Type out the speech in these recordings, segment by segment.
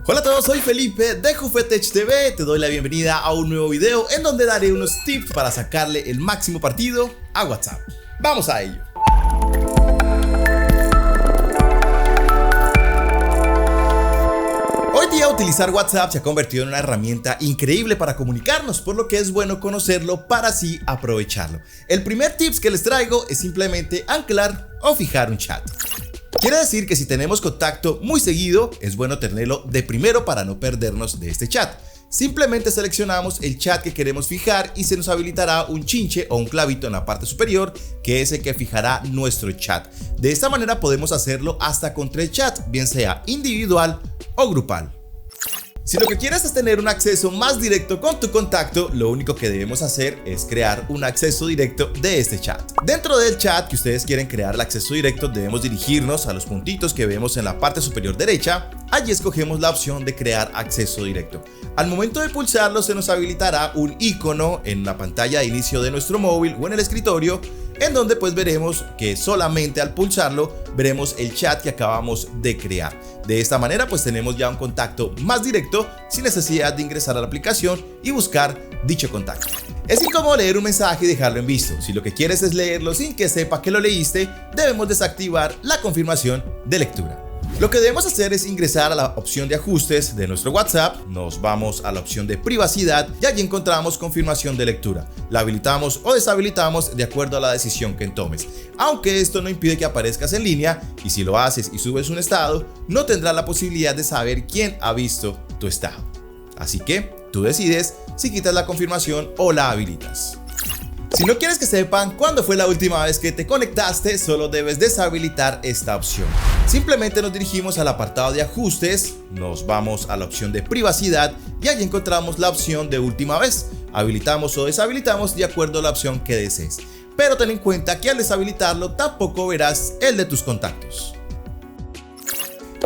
Hola a todos, soy Felipe de Jufetech TV, te doy la bienvenida a un nuevo video en donde daré unos tips para sacarle el máximo partido a WhatsApp. ¡Vamos a ello! Hoy día utilizar WhatsApp se ha convertido en una herramienta increíble para comunicarnos, por lo que es bueno conocerlo para así aprovecharlo. El primer tips que les traigo es simplemente anclar o fijar un chat. Quiere decir que si tenemos contacto muy seguido, es bueno tenerlo de primero para no perdernos de este chat. Simplemente seleccionamos el chat que queremos fijar y se nos habilitará un chinche o un clavito en la parte superior que es el que fijará nuestro chat. De esta manera podemos hacerlo hasta con 3 chats, bien sea individual o grupal. Si lo que quieres es tener un acceso más directo con tu contacto, lo único que debemos hacer es crear un acceso directo de este chat. Dentro del chat que ustedes quieren crear el acceso directo, debemos dirigirnos a los puntitos que vemos en la parte superior derecha. Allí escogemos la opción de crear acceso directo. Al momento de pulsarlo se nos habilitará un icono en la pantalla de inicio de nuestro móvil o en el escritorio, en donde pues veremos que solamente al pulsarlo veremos el chat que acabamos de crear. De esta manera pues tenemos ya un contacto más directo sin necesidad de ingresar a la aplicación y buscar dicho contacto. Es incómodo leer un mensaje y dejarlo en visto. Si lo que quieres es leerlo sin que sepa que lo leíste, debemos desactivar la confirmación de lectura. Lo que debemos hacer es ingresar a la opción de ajustes de nuestro WhatsApp, nos vamos a la opción de privacidad y allí encontramos confirmación de lectura. La habilitamos o deshabilitamos de acuerdo a la decisión que tomes. Aunque esto no impide que aparezcas en línea y si lo haces y subes un estado, no tendrás la posibilidad de saber quién ha visto tu estado. Así que tú decides si quitas la confirmación o la habilitas. Si no quieres que sepan cuándo fue la última vez que te conectaste, solo debes deshabilitar esta opción. Simplemente nos dirigimos al apartado de ajustes, nos vamos a la opción de privacidad y allí encontramos la opción de última vez. Habilitamos o deshabilitamos de acuerdo a la opción que desees. Pero ten en cuenta que al deshabilitarlo tampoco verás el de tus contactos.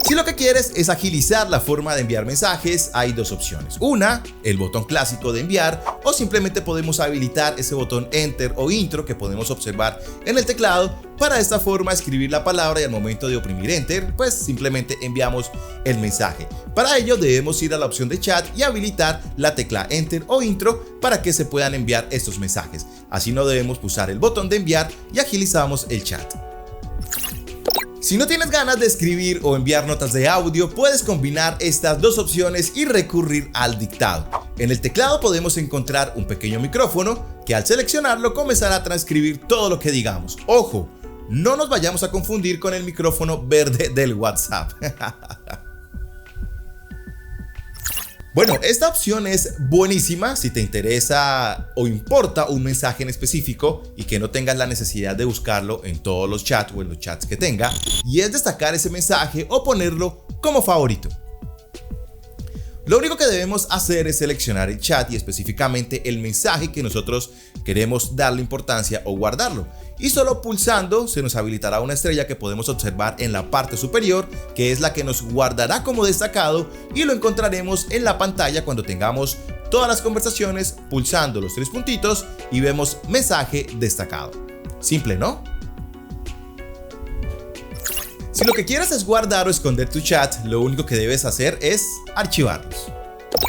Si lo que quieres es agilizar la forma de enviar mensajes, hay dos opciones. Una, el botón clásico de enviar, o simplemente podemos habilitar ese botón Enter o Intro que podemos observar en el teclado para de esta forma escribir la palabra y al momento de oprimir Enter, pues simplemente enviamos el mensaje. Para ello debemos ir a la opción de chat y habilitar la tecla Enter o Intro para que se puedan enviar estos mensajes. Así no debemos pulsar el botón de enviar y agilizamos el chat. Si no tienes ganas de escribir o enviar notas de audio, puedes combinar estas dos opciones y recurrir al dictado. En el teclado podemos encontrar un pequeño micrófono que al seleccionarlo comenzará a transcribir todo lo que digamos. ¡Ojo! No nos vayamos a confundir con el micrófono verde del WhatsApp. Bueno, esta opción es buenísima si te interesa o importa un mensaje en específico y que no tengas la necesidad de buscarlo en todos los chats o en los chats que tenga, y es destacar ese mensaje o ponerlo como favorito. Lo único que debemos hacer es seleccionar el chat y específicamente el mensaje que nosotros queremos darle importancia o guardarlo. Y solo pulsando se nos habilitará una estrella que podemos observar en la parte superior, que es la que nos guardará como destacado y lo encontraremos en la pantalla cuando tengamos todas las conversaciones pulsando los 3 puntitos y vemos mensaje destacado. Simple, ¿no? Si lo que quieres es guardar o esconder tu chat, lo único que debes hacer es archivarlos.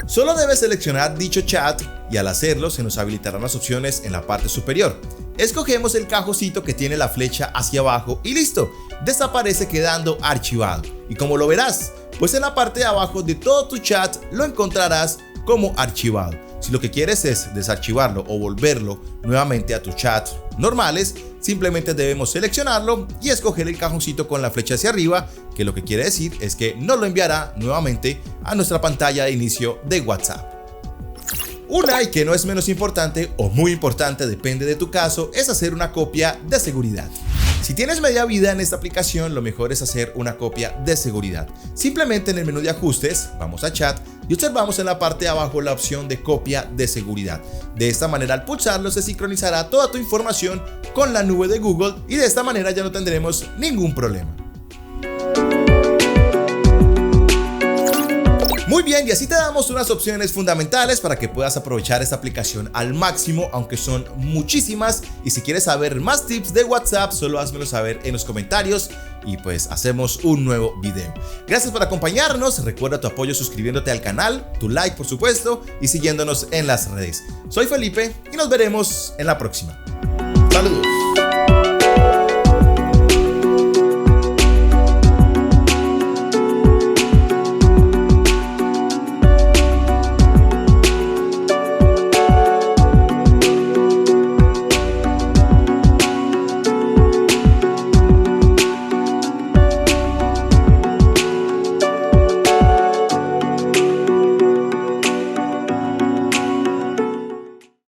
Solo debes seleccionar dicho chat y al hacerlo se nos habilitarán las opciones en la parte superior. Escogemos el cajoncito que tiene la flecha hacia abajo y listo, desaparece quedando archivado. ¿Y cómo lo verás? Pues en la parte de abajo de todo tu chat lo encontrarás como archivado. Si lo que quieres es desarchivarlo o volverlo nuevamente a tus chats normales, simplemente debemos seleccionarlo y escoger el cajoncito con la flecha hacia arriba, que lo que quiere decir es que nos lo enviará nuevamente a nuestra pantalla de inicio de WhatsApp. Una, y que no es menos importante o muy importante, depende de tu caso, es hacer una copia de seguridad. Si tienes media vida en esta aplicación, lo mejor es hacer una copia de seguridad. Simplemente en el menú de ajustes, vamos a chat y observamos en la parte de abajo la opción de copia de seguridad. De esta manera al pulsarlo se sincronizará toda tu información con la nube de Google y de esta manera ya no tendremos ningún problema. Muy bien, y así te damos unas opciones fundamentales para que puedas aprovechar esta aplicación al máximo, aunque son muchísimas. Y si quieres saber más tips de WhatsApp, solo házmelo saber en los comentarios y pues hacemos un nuevo video. Gracias por acompañarnos, recuerda tu apoyo suscribiéndote al canal, tu like por supuesto y siguiéndonos en las redes. Soy Felipe y nos veremos en la próxima. Saludos.